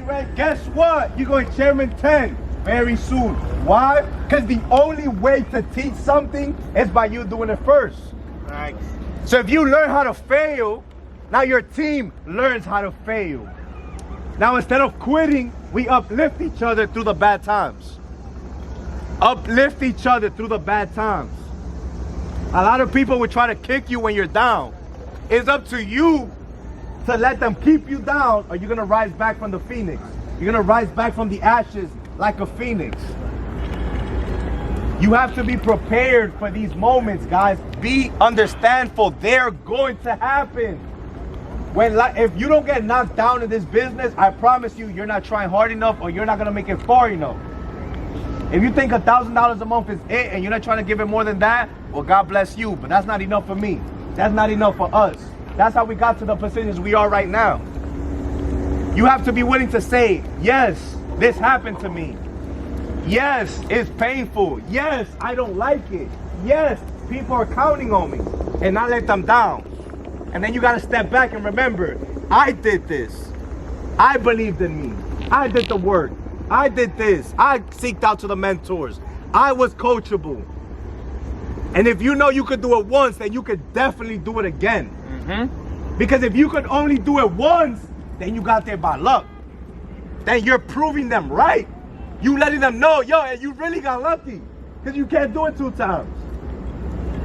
rank, guess what? You're going Chairman 10 very soon. Why? Because the only way to teach something is by you doing it first. Right. So if you learn how to fail, now your team learns how to fail. Now instead of quitting, we uplift each other through the bad times. Uplift each other through the bad times. A lot of people will try to kick you when you're down. It's up to you to let them keep you down, or you're gonna rise back from the phoenix. You're gonna rise back from the ashes like a phoenix. You have to be prepared for these moments, guys. Be understandful. They're going to happen. If you don't get knocked down in this business, I promise you, you're not trying hard enough, or you're not gonna make it far enough. If you think $1,000 a month is it, and you're not trying to give it more than that, well, God bless you, but that's not enough for me. That's not enough for us. That's how we got to the positions we are right now. You have to be willing to say, yes, this happened to me. Yes, it's painful. Yes, I don't like it. Yes, people are counting on me, and not let them down. And then you got to step back and remember, I did this. I believed in me. I did the work. I did this. I seeked out to the mentors. I was coachable. And if you know you could do it once, then you could definitely do it again. Because if you could only do it once, then you got there by luck. Then you're proving them right. You letting them know, yo, you really got lucky. Because you can't do it 2 times.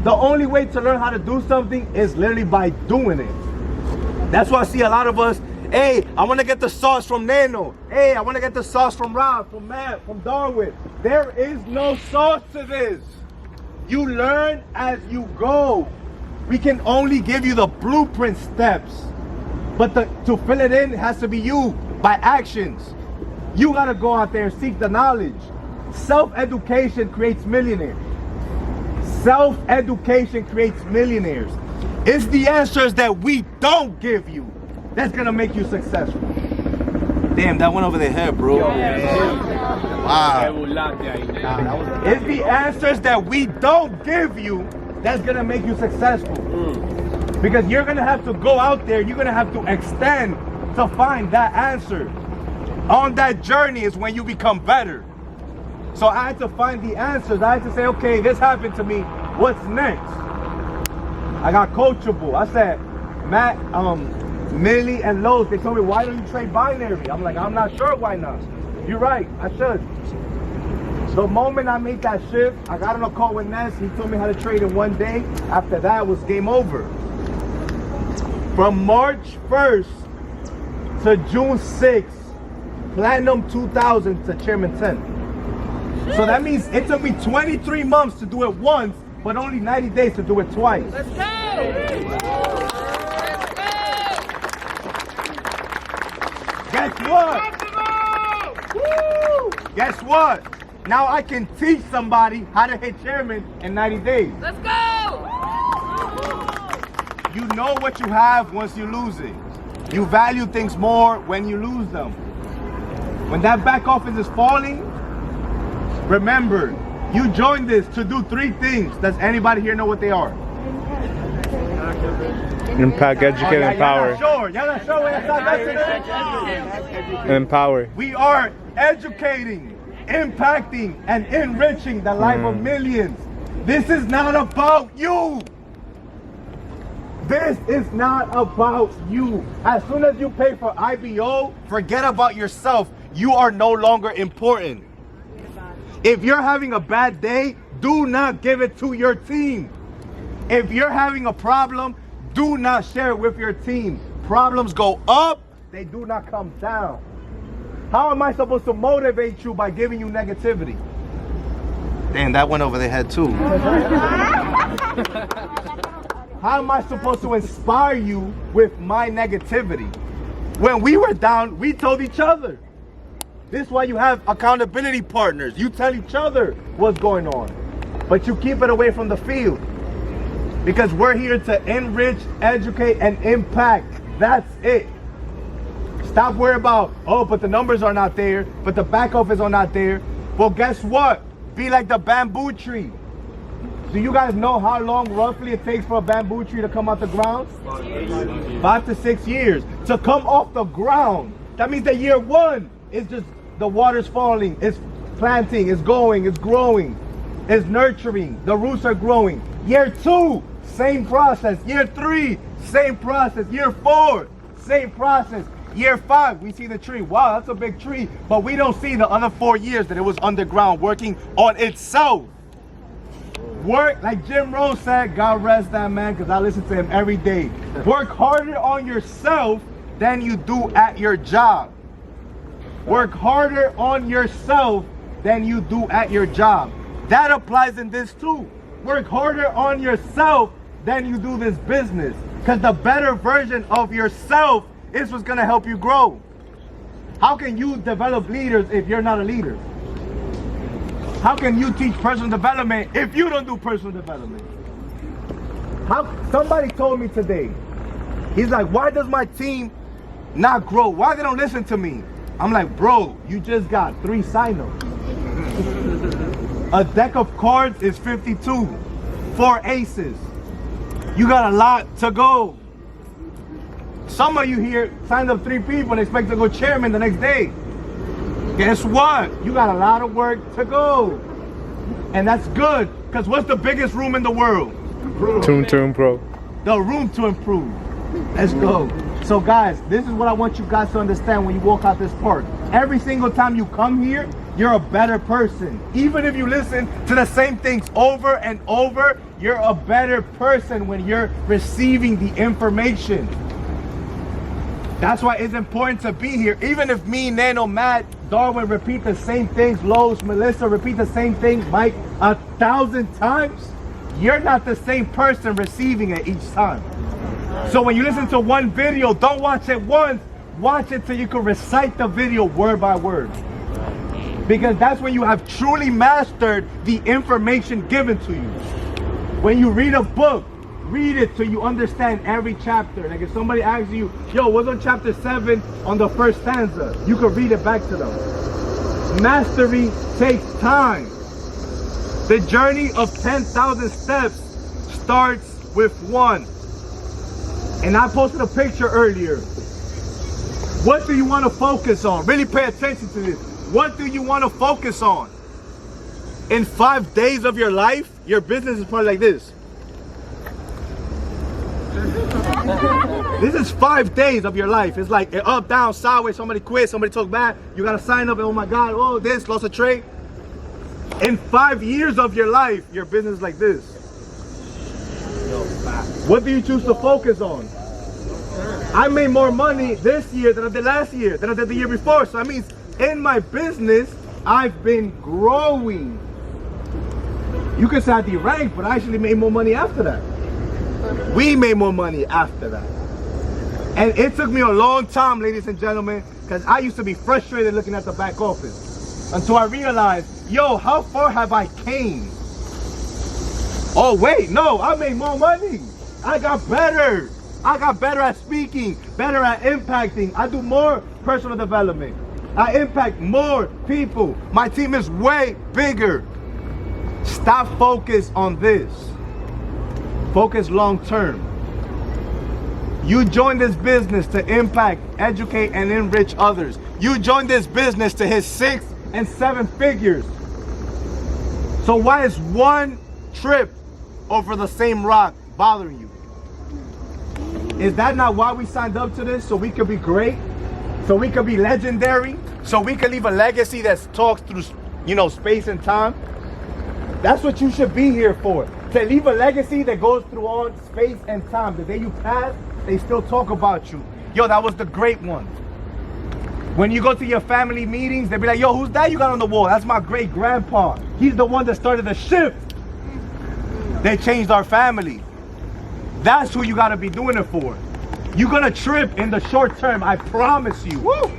The only way to learn how to do something is literally by doing it. That's why I see a lot of us, hey, I want to get the sauce from Nano. Hey, I want to get the sauce from Rob, from Matt, from Darwin. There is no sauce to this. You learn as you go. We can only give you the blueprint steps. But to fill it in, it has to be you by actions. You got to go out there and seek the knowledge. Self-education creates millionaires. Self-education creates millionaires. It's the answers that we don't give you that's going to make you successful. Damn, that went over their head, bro. Wow. It's the answers that we don't give you that's going to make you successful. Because you're going to have to go out there, you're going to have to extend to find that answer. On that journey is when you become better. So I had to find the answers. I had to say, okay, this happened to me. What's next? I got coachable. I said, Matt, Millie and Lowe's, they told me, why don't you trade binary? I'm like, I'm not sure why not. You're right, I should. The moment I made that shift, I got on a call with Ness. He told me how to trade in 1 day. After that, it was game over. From March 1st to June 6th, Platinum 2000 to Chairman 10. So that means it took me 23 months to do it once, but only 90 days to do it twice. Let's go! Guess what? Woo! Guess what? Now I can teach somebody how to hit Chairman in 90 days. Let's go! You know what you have once you lose it. You value things more when you lose them. When that back office is falling, remember, you joined this to do 3 things. Does anybody here know what they are? Impact, educate, empower. Y'all not sure what that's Empower. We are educating, impacting, and enriching the life of millions. This is not about you. This is not about you. As soon as you pay for IBO, forget about yourself. You are no longer important. If you're having a bad day, do not give it to your team. If you're having a problem, do not share it with your team. Problems go up, they do not come down. How am I supposed to motivate you by giving you negativity? Damn, that went over their head too. How am I supposed to inspire you with my negativity? When we were down, we told each other. This is why you have accountability partners. You tell each other what's going on, but you keep it away from the field. Because we're here to enrich, educate, and impact. That's it. Stop worrying about, oh, but the numbers are not there, but the back office are not there. Well, guess what? Be like the bamboo tree. Do you guys know how long roughly it takes for a bamboo tree to come out the ground? 5 to 6 years. To come off the ground. That means that year 1 is just the water's falling, it's planting, it's going, it's growing, it's nurturing, the roots are growing. Year 2, same process. Year 3, same process. Year 4, same process. Year 5, we see the tree. Wow, that's a big tree. But we don't see the other 4 years that it was underground working on itself. Work, like Jim Rohn said, God rest that man, because I listen to him every day. Work harder on yourself than you do at your job. Work harder on yourself than you do at your job. That applies in this too. Work harder on yourself than you do this business. Because the better version of yourself is what's going to help you grow. How can you develop leaders if you're not a leader? How can you teach personal development if you don't do personal development? Somebody told me today, he's like, why does my team not grow? Why they don't listen to me? I'm like, bro, you just got 3 sign-ups. A deck of cards is 52, 4 aces. You got a lot to go. Some of you here signed up 3 people and expect to go chairman the next day. Guess what? You got a lot of work to go. And that's good, because what's the biggest room in the world? Room to improve. The room to improve. Let's go. So guys, this is what I want you guys to understand when you walk out this park. Every single time you come here, you're a better person. Even if you listen to the same things over and over, you're a better person when you're receiving the information. That's why it's important to be here. Even if me, Nano, Matt, Darwin repeat the same things, Lowe's, Melissa repeat the same things, Mike, 1,000 times, you're not the same person receiving it each time. So when you listen to one video, don't watch it once, watch it till you can recite the video word by word. Because that's when you have truly mastered the information given to you. When you read a book, read it till you understand every chapter. Like if somebody asks you, yo, what's on chapter 7 on the first stanza? You can read it back to them. Mastery takes time. The journey of 10,000 steps starts with 1. And I posted a picture earlier. What do you want to focus on? Really pay attention to this. What do you want to focus on? In 5 days of your life, your business is probably like this. This is 5 days of your life. It's like up, down, sideways, somebody quit, somebody talk bad, you gotta sign up, and oh my God, oh this, lost a trade. In 5 years of your life, your business is like this. What do you choose to focus on? I made more money this year than I did last year, than I did the year before. So that means in my business, I've been growing. You can say I deranked, but I actually made more money after that. We made more money after that. And it took me a long time, ladies and gentlemen, because I used to be frustrated looking at the back office until I realized, yo, how far have I came? Oh wait, no, I made more money. I got better. I got better at speaking, better at impacting. I do more personal development. I impact more people. My team is way bigger. Stop focus on this. Focus long term. You joined this business to impact, educate, and enrich others. You joined this business to hit 6 and 7 figures. So why is one trip over the same rock bothering you? Is that not why we signed up to this? So we could be great? So we could be legendary? So we could leave a legacy that talks through, space and time? That's what you should be here for. To leave a legacy that goes through all space and time. The day you pass, they still talk about you. Yo, that was the great one. When you go to your family meetings, they'll be like, yo, who's that you got on the wall? That's my great grandpa. He's the one that started the shift. They changed our family. That's who you gotta be doing it for. You're gonna trip in the short term, I promise you. Woo!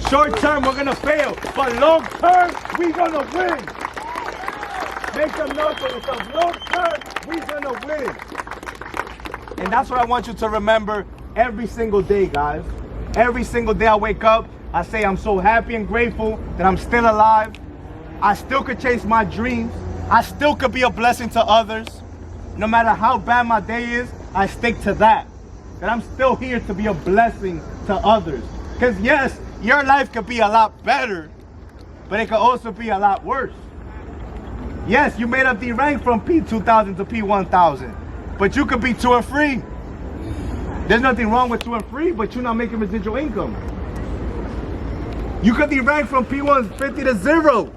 Short term, we're gonna fail, but long term, we're gonna win. Make some notes for yourself. Long term, we're gonna win. And that's what I want you to remember every single day, guys. Every single day I wake up, I say I'm so happy and grateful that I'm still alive. I still could chase my dreams. I still could be a blessing to others. No matter how bad my day is, I stick to that. That I'm still here to be a blessing to others. Because yes, your life could be a lot better, but it could also be a lot worse. Yes, you made up the rank from P2000 to P1000, but you could be 2 and 3. There's nothing wrong with 2 and 3, but you're not making residual income. You could be ranked from P150 to 0,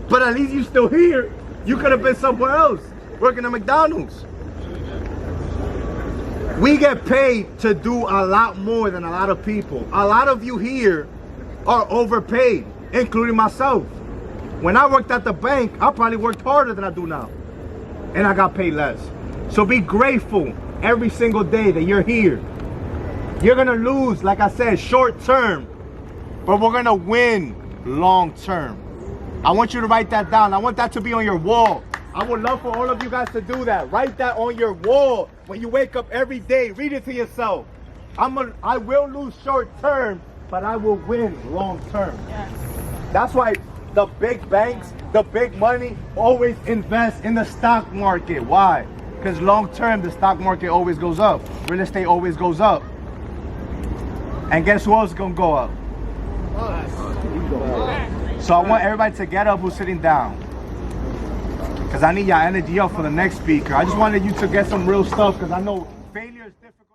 but at least you still here. You could have been somewhere else, working at McDonald's. We get paid to do a lot more than a lot of people. A lot of you here are overpaid, including myself. When I worked at the bank, I probably worked harder than I do now, and I got paid less. So be grateful every single day that you're here. You're gonna lose, like I said, short term, but we're gonna win long term. I want you to write that down. I want that to be on your wall. I would love for all of you guys to do that. Write that on your wall when you wake up every day. Read it to yourself. I will lose short term, but I will win long term. Yes. That's why the big banks, the big money, always invest in the stock market. Why? Because long term, the stock market always goes up. Real estate always goes up. And guess who else is going to go up? So I want everybody to get up who's sitting down, because I need your energy up for the next speaker. I just wanted you to get some real stuff, because I know failure is difficult.